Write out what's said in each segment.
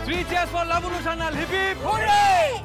3 cheers for Labunu Sanyal. Hip hip hooray!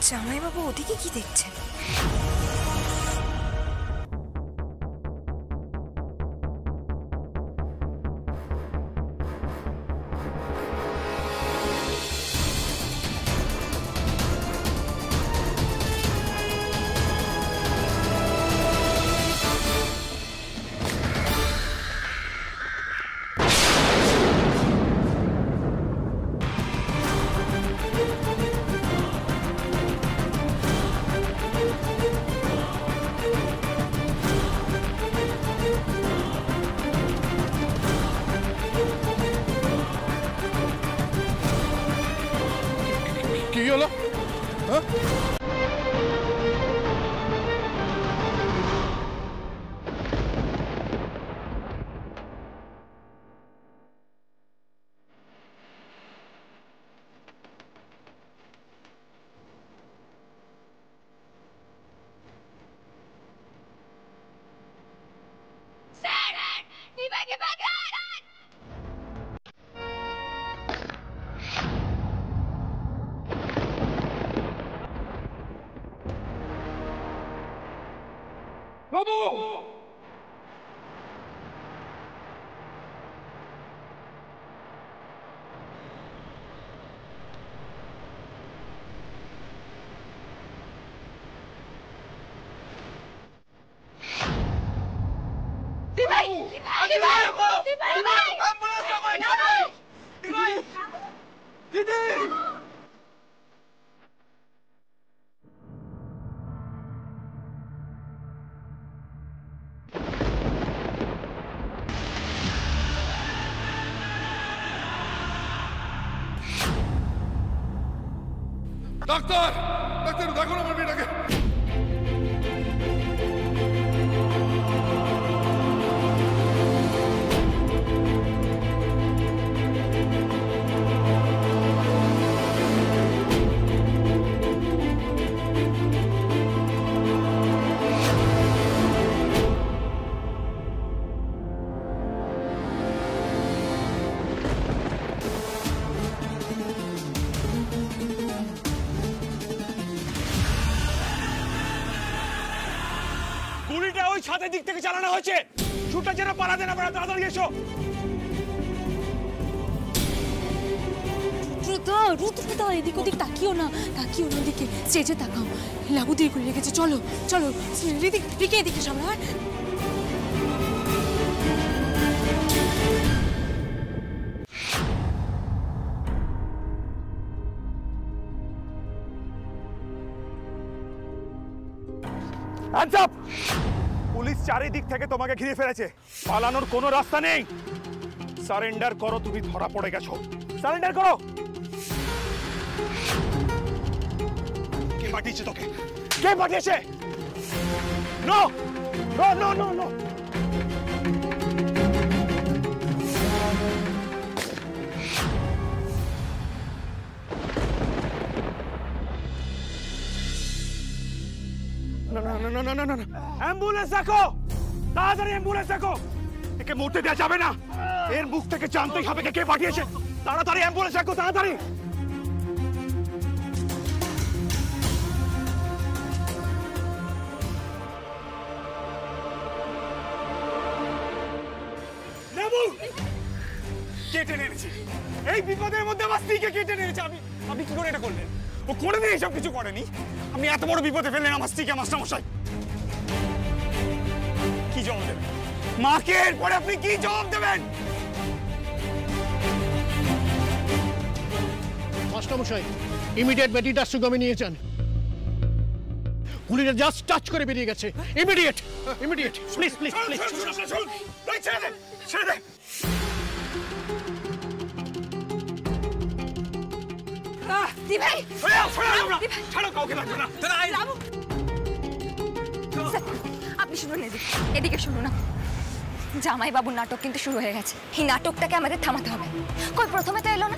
জামাইবাবু ওদিকে কি দেখছেন? কি হলো? হ্যাঁ বাবু ডাক্তার ডাক্তার দেখুন আমার মেয়েটাকে। গুলিটা ওই ছাদের দিক থেকে চালানো হয়েছে। ছুটটা যেন পালাতে না পারে, তাড়াতাড়ি এসো। রুদ্র এদিক ওদিক তাকিও না ওদিকে, স্টেজে তাকাও। লাবু দিয়ে গুলি লেগেছে। চলো চলো রিকে এদিকে সামলা। পুলিশ চারিদিক থেকে তোমাকে ঘিরে ফেলেছে, পালানোর কোনো রাস্তা নেই। সারেন্ডার করো, তুমি ধরা পড়ে গেছো। সারেন্ডার করো। কে পাঠিয়েছে তোকে? কে পাঠিয়েছে? No no no no no. Ambulance ডাকো, তাড়াতাড়ি অ্যাম্বুলেন্স ডাকো। একে মরতে দেওয়া যাবে না। এর মুখ থেকে জানতেই হবে কে পাঠিয়েছে। তাড়াতাড়ি অ্যাম্বুলেন্স ডাকো, তাড়াতাড়ি। কেটে নিয়েছে এই বিপদের মধ্যে আমার স্ত্রীকে কেটে নিয়েছে। আপনি কি করে এটা করলেন? ও কোনোদিন এইসব কিছু করেনি। আপনি এত বড় বিপদে ফেললেন আমার স্ত্রীকে। মাস্টারমশাই কি জবাব দেবেন? মাকে এরপরে আপনি কি জবাব দেবেন? মাস্টারমশাই ইমিডিয়েট মেডিটার সুগমে নিয়ে যান। গুলিটা জাস্ট টাচ করে বেরিয়ে গেছে। Immediate immediate please please please. ছেড়ে দে, ছেড়ে দে। দি ভাই ছাড়ো, কাউকে লাগবে না। আপনি শুনুন, এদিকে শুনুন। জামাই বাবুর নাটক কিন্তু শুরু হয়ে গেছে। এই নাটকটাকে আমাদের থামাতে হবে। কই প্রথমে তো এলো না,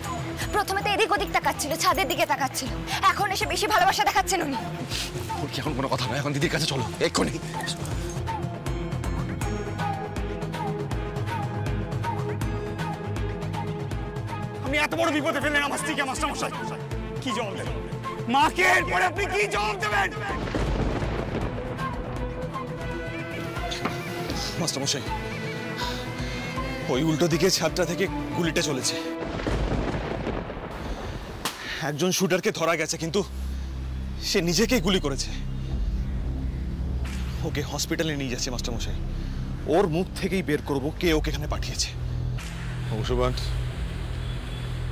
প্রথমে তো এদিক ওদিক তাকাচ্ছিল, ছাদের দিকে তাকাচ্ছিল, এখন এসে বেশি ভালোবাসা দেখাচ্ছেন উনি। ওর কি এখন কোনো কথা নয়, এখন দিদির কাছে চলো এক্ষুনি। আপনি এত বড় বিপদে ফেললেন আমার স্ত্রীকে। মাস্টারমশাই কি জবাব দেবেন? মাকে এরপরে আপনি কি জবাব দেবেন? মাস্টারমশাই ওই উল্টো দিকে ছাদটা থেকে গুলিটা চলেছে। একজন শুটারকে ধরা গেছে, কিন্তু সে নিজেকেই গুলি করেছে। ওকে হসপিটালে নিয়ে যাচ্ছে মাস্টারমশাই। ওর মুখ থেকেই বের করবো কে ওকে এখানে পাঠিয়েছে। অংশবান,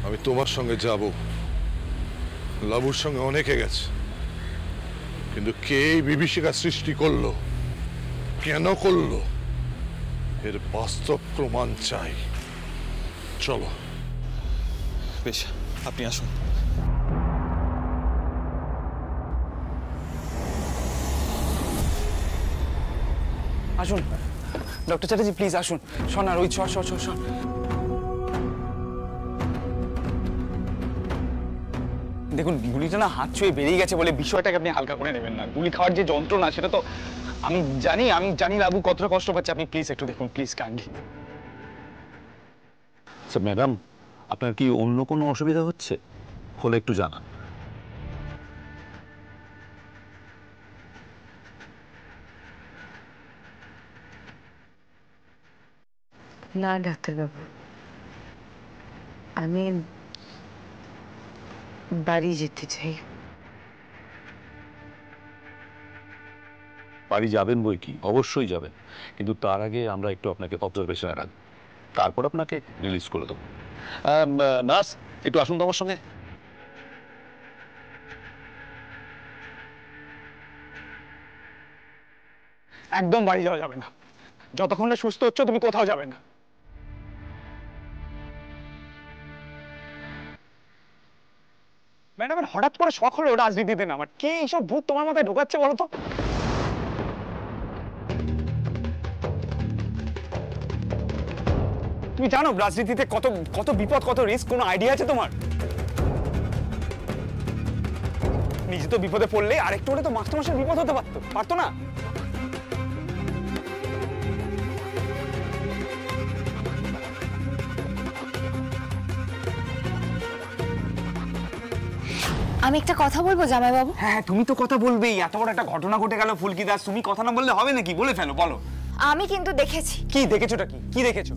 আমি তোমার সঙ্গে যাব। লাবুর সঙ্গে অনেকে গেছে, কিন্তু কে এই বিভীষিকা সৃষ্টি করলো, কেন করলো, এর বাস্তব প্রমাণ চাই। চলো। বেশ, আপনি আসুন। আসুন ডক্টর চ্যাটার্জি, প্লিজ আসুন। শোন আর ওই শোন। দেখুন, গুলিটা না হাত ছুঁয়ে বেরিয়ে গেছে বলে বিষয়টাকে আপনি হালকা করে নেবেন না। গুলি খাওয়ার যে যন্ত্রণা, সেটা তো আমি জানি লাবু কতটা কষ্ট পাচ্ছে। আপনি প্লিজ একটু দেখুন, প্লিজ কাইন্ডলি। আচ্ছা ম্যাডাম, আপনার কি অন্য কোনো অসুবিধা হচ্ছে? হলে একটু জানান। না ডাক্তারবাবু, আমি বাড়ি যেতে চাই। বাড়ি যাবেন বই কি, অবশ্যই যাবেন, কিন্তু তার আগে আমরা একটু আপনাকে অবজারভেশনে রাখবো, তারপর আপনাকে রিলিজ করে দেবো। নার্স, একটু আসুন তো আমার সঙ্গে। একদম বাড়ি যাওয়া যাবে না। যতক্ষণ না সুস্থ হচ্ছ তুমি কোথাও যাবে না। ম্যাডাম, হঠাৎ করে শখ হলো রাজনীতিতে নামার। কে এইসব ভূত তোমার মাথায় ঢোকাচ্ছে বলো তো? তুমি জানো রাজনীতিতে কত কত বিপদ, কত রিস্ক? কোনো আইডিয়া আছে তোমার? নিজে তো বিপদে পড়লে আরেকটু হলে তো মাস্টারমশাইয়ের বিপদ হতে পারতো না? আমি একটা কথা বলবো জামাইবাবু। হ্যাঁ, তুমি তো কথা বলবেই। এত বড় একটা ঘটনা ঘটে গেল ফুলকি দাস, তুমি কথা না বললে হবে নাকি? বলে ফেলো, বলো। আমি কিন্তু দেখেছি। কি দেখেছোটা? কি দেখেছো?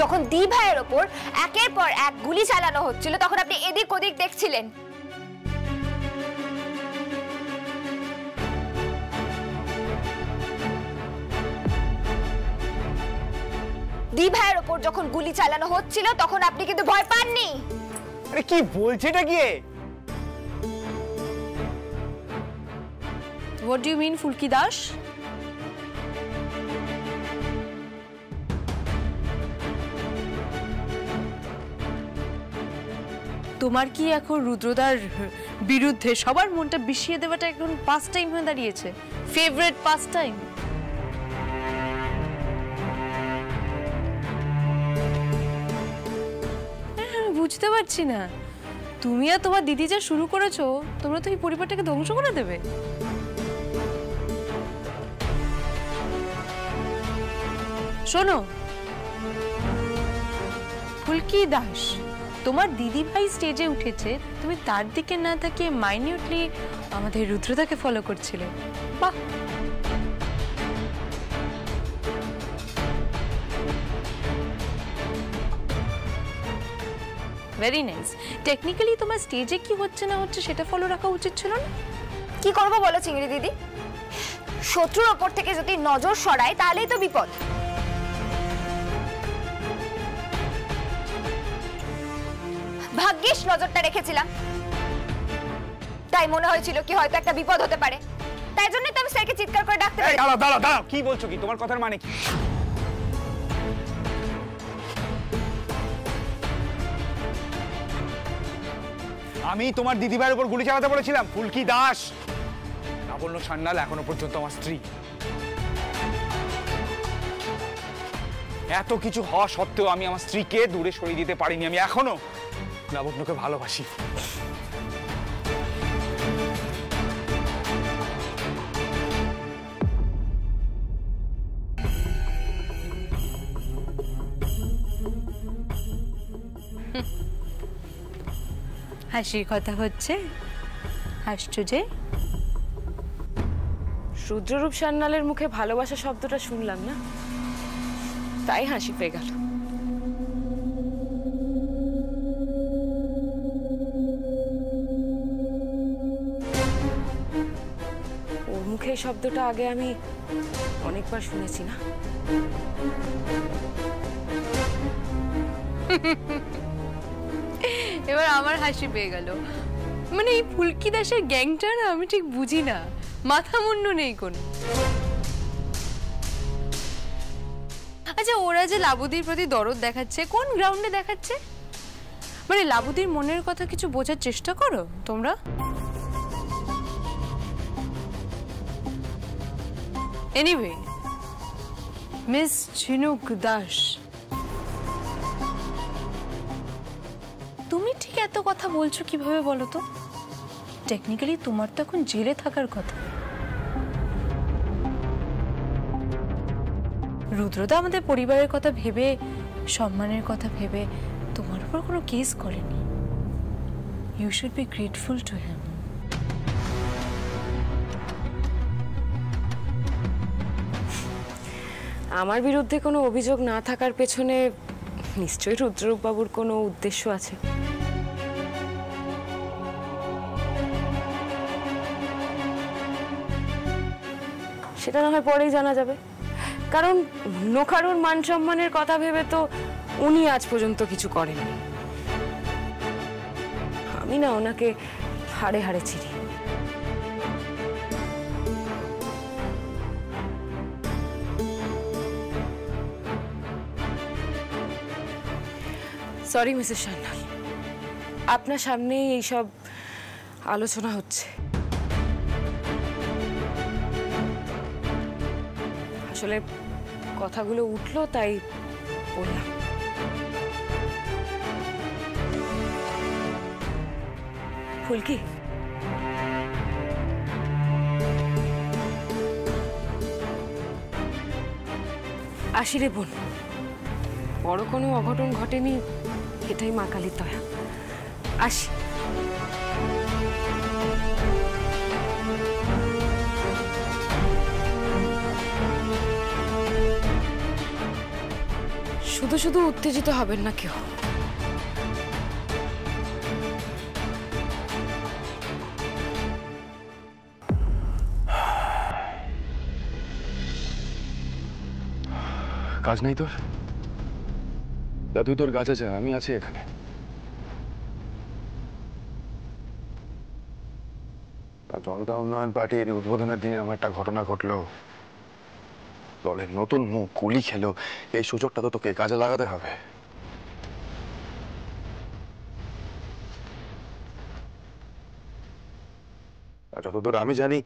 যখন দি ভাইয়ের ওপর একের পর এক গুলি চালানো হচ্ছিল, তখন আপনি এদিক ওদিক দেখছিলেন। দি ভাইয়ের ওপর যখন গুলি চালানো হচ্ছিল, তখন আপনি কিন্তু ভয় পাননি। আরে কি বলছে এটা? গিয়ে What do you mean, ফুলকি দাস? তোমার কি এখন রুদ্রদার বিরুদ্ধে সবার মনটা বিষিয়ে দেওয়াটা এখন পাস টাইম হয়ে দাঁড়িয়েছে? Favourite pass time? বুঝতে পারছি না, তুমি আর তোমার দিদি যা শুরু করেছো, তোমরা তো এই পরিবারটাকে ধ্বংস করে দেবে। শোনো, ফুলকি দাস, তোমার দিদি ভাই স্টেজে উঠেছে, তুমি তার দিকে না তাকিয়ে মাইনিউটলি আমাদের রুদ্রদাকে ফলো করছিলে। বাহ, ভেরি নাইস। টেকনিক্যালি তোমার স্টেজে কি হচ্ছে না হচ্ছে সেটা ফলো রাখা উচিত ছিল না? কি করবো বলো চিংড়ি দিদি, শত্রুর ওপর থেকে যদি নজর সরায় তাহলেই তো বিপদ। ভাগ্যিস নজরটা রেখেছিলাম, তাই মনে হয়েছিল কি হয়তো একটা বিপদ হতে পারে, তাই জন্যই তো আমি স্যারকে চিৎকার করে ডাকতে পারি। দাঁড়াও দাঁড়াও দাঁড়াও, কি বলছো কি? তোমার কথার মানে কি? আমি তোমার দিদিভাইয়ের উপর গুলি চালাতে বলেছিলাম? ফুলকি দাস, লাবণ্য সান্যাল এখনো পর্যন্ত আমার স্ত্রী। এত কিছু হওয়া সত্ত্বেও আমি আমার স্ত্রীকে দূরে সরিয়ে দিতে পারিনি। আমি এখনো লাবণ্যকে ভালোবাসি। হাসির কথা হচ্ছে? হাসছো যে? রুদ্ররূপ সান্যালের মুখে ভালোবাসা শব্দটা শুনলাম না, তাই হাসি পেয়ে গেল। ওর মুখে এই শব্দটা আগে আমি অনেকবার শুনেছি না। এবার আমার হাসি পেয়ে গেল। মানে এই ফুলকি দাসের গ্যাংটা না আমি ঠিক বুঝি না, মাথা মুন্ডু নেই কোনো। আচ্ছা, ওরা যে লাবুদির প্রতি দরদ দেখাচ্ছে, কোন গ্রাউন্ডে দেখাচ্ছে? মানে লাবুদির মনের কথা কিছু বোঝার চেষ্টা করো তোমরা। এনিওয়ে, মিস ঝিনুক দাস, তুমি ঠিক এত কথা বলছো কিভাবে বলো তো? টেকনিক্যালি তোমার তো এখন জেলে থাকার কথা। রুদ্রদা আমাদের পরিবারের কথা ভেবে, সম্মানের কথা ভেবে তোমার উপর কোনো কেস করেনি। You should be grateful to him. আমার বিরুদ্ধে কোনো অভিযোগ না থাকার পেছনে নিশ্চয়ই রুদ্ররূপ বাবুর কোনো উদ্দেশ্য আছে। সেটা না হয় পরেই জানা যাবে, কারণ অন্য কারোর মান সম্মানের কথা ভেবে তো উনি আজ পর্যন্ত কিছু করেননি। আমি না ওনাকে হাড়ে হাড়ে চিনি। সরি মিসেস সান্যাল, আপনার সামনেই এইসব আলোচনা হচ্ছে। আসলে কথাগুলো উঠলো তাই বললাম। ফুলকি, আসি রে বোন, বড় কোনো অঘটন ঘটেনি, এটাই মা কালীর দয়া। আসি। শুধু শুধু উত্তেজিত হবেন না কেউ। কাজ নেই তোর? তুই তোর কাজ আছে, আমি আছি এখানে। জনতা উন্নয়ন পার্টির উদ্বোধনের দিনে আমার একটা ঘটনা ঘটলো, দলের নতুন মুখ গুলি খেলো। এই সুযোগটা তো তোকে কাজে লাগাতে হবে। আর যতদূর আমি জানি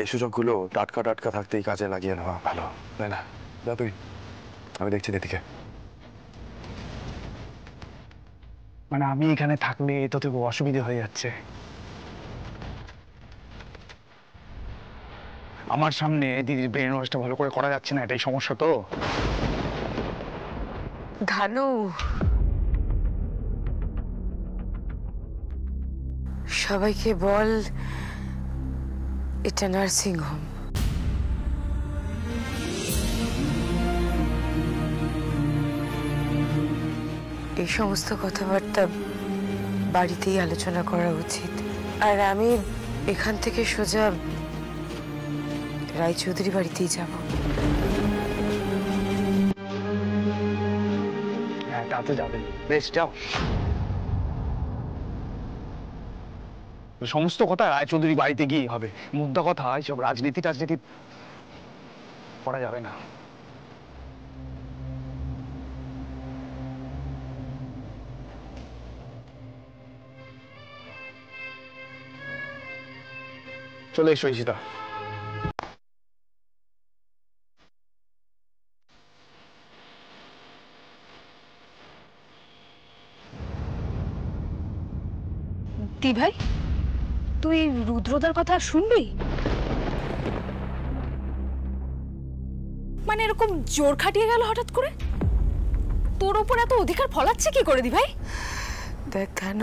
এই সুযোগগুলো টাটকা টাটকা থাকতেই কাজে লাগিয়ে নেওয়া ভালো, তাই না? যা তুই, আমি দেখছি এদিকে। মানে আমি এখানে থাকলে তো খুব অসুবিধা হয়ে যাচ্ছে। আমার সামনে দিদির ব্রেন ওয়াশটা ভালো করে করা যাচ্ছে না, এটাই সমস্যা তো। ধানু, সবাইকে বল এটা নার্সিং হোম। এই সমস্ত কথাবার্তা বাড়িতেই আলোচনা করা উচিত। আর আমি এখান থেকে সোজা রায়চৌধুরী বাড়িতেই যাব। হ্যাঁ তা তো যাবেন, বেশ যাও। সমস্ত কথা রায়চৌধুরী বাড়িতে গিয়ে হবে, মুদ্রা কথা সব রাজনীতি টাজনীতি করা যাবে না। চলে এসো ঈশিতা। দি ভাই, তুই রুদ্রদার কথা শুনবি? মানে এরকম জোর খাটিয়ে গেল হঠাৎ করে, তোর ওপর এত অধিকার ফলাচ্ছে কি করে দি ভাই? দেখ কেন,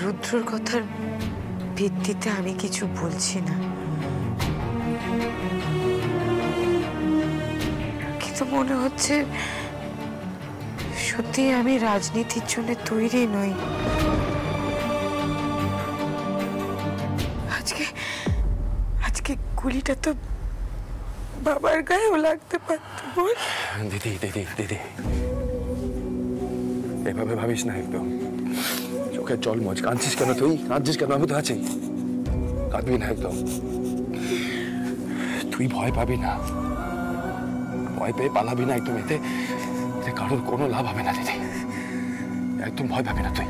রুদ্রর কথার ভিত্তিতে আমি কিছু বলছি না, কিন্তু মনে হচ্ছে সত্যি আমি রাজনীতির জন্য তৈরি নই। আজকে গুলিটা তো বাবার গায়েও লাগতে পারত। বল দিদি দিদি দিদি, এভাবে ভাবিস না, একদম চোখের জল মোচ। কাঁদছিস কেন তুই? কাঁদছিস কেন? আমি তো আছি, কাঁদবি না একদম। তুই ভয় পাবি না, ভয় পেয়ে পালাবি না একদম। এতে কারোর কোনো লাভ হবে না দিদি, একদম ভয় পাবি না তুই।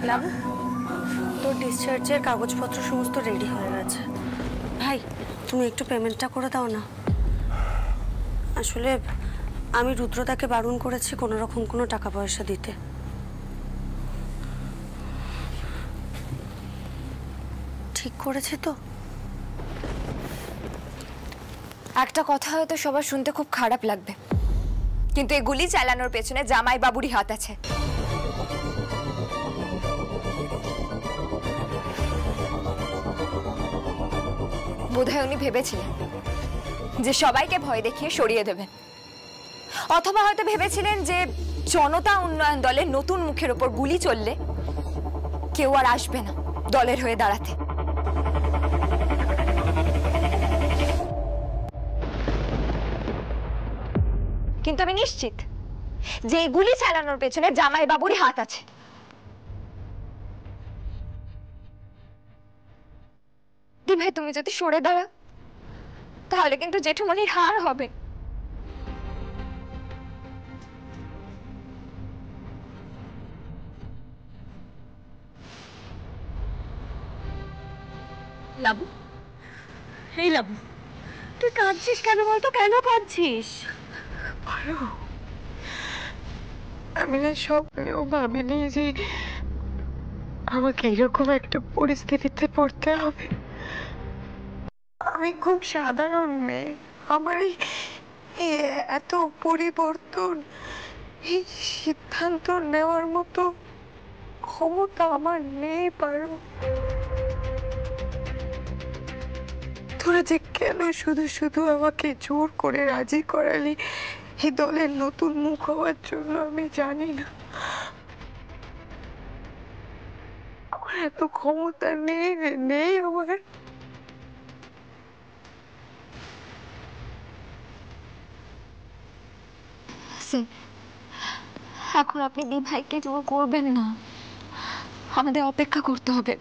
লাবু, তোর ডিসচার্জের কাগজপত্র সমস্ত রেডি হয়ে গেছে। ভাই তুমি একটু পেমেন্টটা করে দাও না। আসলে আমি রুদ্রদাকে বারণ করেছি কোনো রকম কোনো টাকা পয়সা দিতে। ঠিক করেছি তো? একটা কথা হয়তো সবার শুনতে খুব খারাপ লাগবে, কিন্তু এই গুলি চালানোর পেছনে জামাই বাবুরই হাত আছে। বোধহয় উনি ভেবেছিলেন যে সবাইকে ভয় দেখিয়ে সরিয়ে দেবেন, অথবা হয়তো ভেবেছিলেন যে জনতা উন্নয়ন দলের নতুন মুখের ওপর গুলি চললে কেউ আর আসবে না দলের হয়ে দাঁড়াতে। কিন্তু আমি নিশ্চিত যে এই গুলি চালানোর পেছনে জামাই বাবুরই হাত আছে। দি ভাই, তুমি যদি সরে দাঁড়াও তাহলে কিন্তু জেঠুমনির হার হবে। লাবু, এই লাবু, তুই কাঁদছিস কেন বলতো? কেন কাঁদছিস? আমি না স্বপ্নেও ভাবিনি যে আমাকে এরকম একটা পরিস্থিতিতে পড়তে হবে। আমি খুব সাধারণ মেয়ে, আমার এত পরিবর্তন, এই সিদ্ধান্ত নেওয়ার মতো ক্ষমতা আমার নেই। পারো তোরা যে কেন শুধু শুধু আমাকে জোর করে রাজি করালি এই দলের নতুন মুখ হওয়ার জন্য, আমি জানি না। আমার এত ক্ষমতা নেই আমার। এখন আপনি দি ভাইকে জোর করবেন না, আমাদের অপেক্ষা করতে হবে।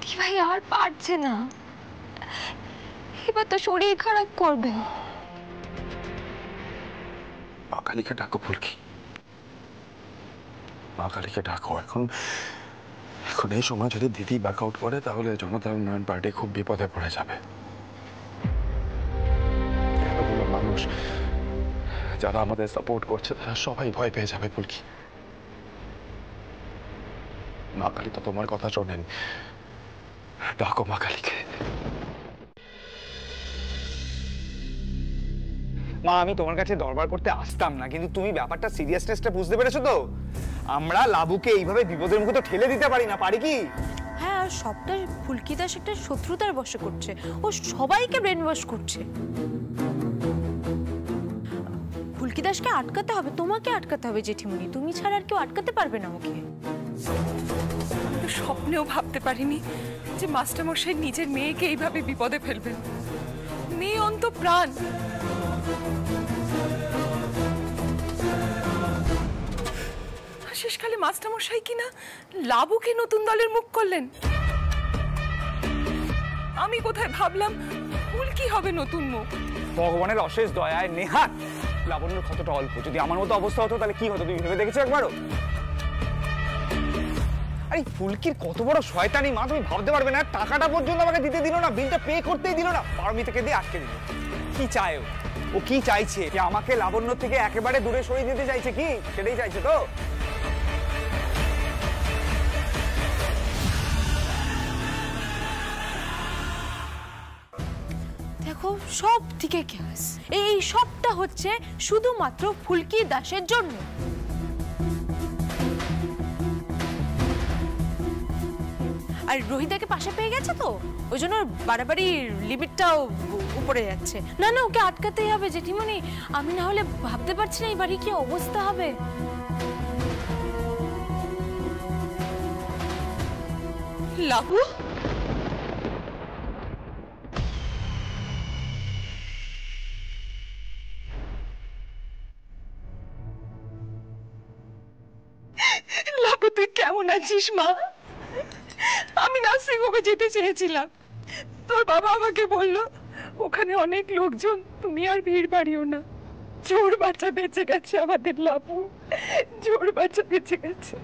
দি ভাই আর পারছে না, এবার তো শরীর খারাপ করবে। মা কালীকে ডাকো ফুলকি, মা কালীকে ডাকো। এখন এই সময় যদি দিদি ব্যাক আউট করে তাহলে জনতা উন্নয়ন পার্টি খুব বিপদে পড়ে যাবে। এতগুলো মানুষ যারা আমাদের সাপোর্ট করছে তারা সবাই ভয় পেয়ে যাবে ফুলকি। মা কালী তো তোমার কথা শোনেন, ডাকো মা কালীকে। মা আমি তোমার কাছে দরবার করতে আসতাম না, কিন্তু তুমি ব্যাপারটা সিরিয়াসনেসটা বুঝতে পেরেছো তো? আমরা লাবুকে এইভাবে বিপদের মুখে তো ঠেলে দিতে পারি না, পারি কি? হ্যাঁ, আর সবটা ফুলকি দাস একটা শত্রুতার বশে করছে, ও সবাইকে ব্রেন ওয়াশ করছে। ফুলকি দাসকে আটকাতে হবে, তোমাকে আটকাতে হবে জেঠিমণি, তুমি ছাড়া আর কেউ আটকাতে পারবে না ওকে। স্বপ্নেও ভাবতে পারিনি যে মাস্টারমশাই নিজের মেয়েকে এইভাবে বিপদে ফেলবেন। মেয়ে অন্ত প্রাণ। শেষকালে মাস্টারমশাই কিনা লাবুকে নতুন দলের মুখ করলেন। আমি কোথায় ভাবলাম ফুলকি হবে নতুন মুখ। ভগবানের অশেষ দয়ায় নেহাত লাবণ্যর কতটা অল্প। যদি আমার মতো অবস্থা হতো তাহলে কি হতো তুমি ভেবে দেখেছো একবারও? আরে ফুলকির কত বড় শয়তানি মা, তুমি ভাবতে পারবে না। টাকাটা পর্যন্ত আমাকে দিতে দিল না, বিলটা পে করতেই দিল না, পারমিতাকে দিয়ে আটকে দিল। কি চায় ও কি চাইছে? যে আমাকে লাবণ্য থেকে একেবারে দূরে সরিয়ে দিতে চাইছে কি? সেটাই চাইছে তো? দেখো সব দিকে গ্যাস, এই সবটা হচ্ছে শুধুমাত্র ফুলকি দাসের জন্য। আর রোহিতাকে পাশে পেয়ে গেছে তো, ওই জন্য বাড়াবাড়ি লিমিটটাও উপরে যাচ্ছে। না না, ওকে আটকাতেই হবে জেঠিমণি, আমি না হলে ভাবতে পারছি না এই বাড়ি কি অবস্থা হবে। লাবু, লাবু তুই কেমন আছিস মা? আমি নার্সিং হোমে যেতে চেয়েছিলাম, তোর বাবা আমাকে বলল ওখানে অনেক লোকজন, তুমি আর ভিড় বাড়িও না। জোর বাচ্চা বেঁচে গেছে আমাদের লাবু, জোর বাচ্চা বেঁচে গেছে।